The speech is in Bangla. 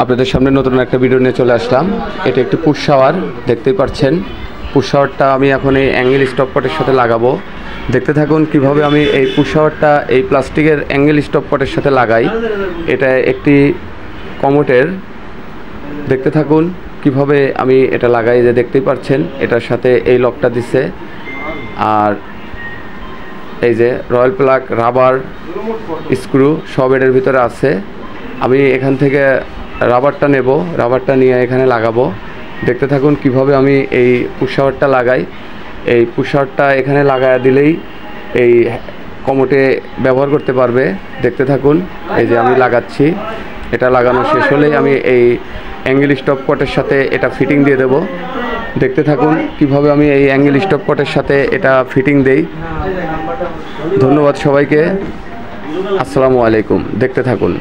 আপনাদের সামনে নতুন একটা ভিডিও নিয়ে চলে আসলাম। এটা একটি পুশ শাওয়ার, দেখতেই পাচ্ছেন। পুশ শাওয়ারটা আমি এখন এই অ্যাঙ্গেল স্টপ পটের সাথে লাগাবো। দেখতে থাকুন কিভাবে আমি এই পুশ শাওয়ারটা এই প্লাস্টিকের অ্যাঙ্গেল স্টপ পটের সাথে লাগাই। এটা একটি কমোটের। দেখতে থাকুন কিভাবে আমি এটা লাগাই। যে দেখতেই পাচ্ছেন এটার সাথে এই লকটা দিছে, আর এই যে রয়্যাল প্লাগ, রাবার, স্ক্রু সব এটার ভিতরে আছে। আমি এখান থেকে রাবারটা নেব, রাবারটা নিয়ে এখানে লাগাবো। দেখতে থাকুন কিভাবে আমি এই পুশ শাওয়ারটা লাগাই। এই পুশ শাওয়ারটা এখানে লাগায় দিলেই এই কমোটে ব্যবহার করতে পারবে। দেখতে থাকুন, এই যে আমি লাগাচ্ছি। এটা লাগানো শেষ হলেই আমি এই অ্যাঙ্গেল স্টপ পটের সাথে এটা ফিটিং দিয়ে দেব। দেখতে থাকুন কিভাবে আমি এই অ্যাঙ্গেল স্টপ পটের সাথে এটা ফিটিং দেই। ধন্যবাদ সবাইকে। আসসালামু আলাইকুম। দেখতে থাকুন।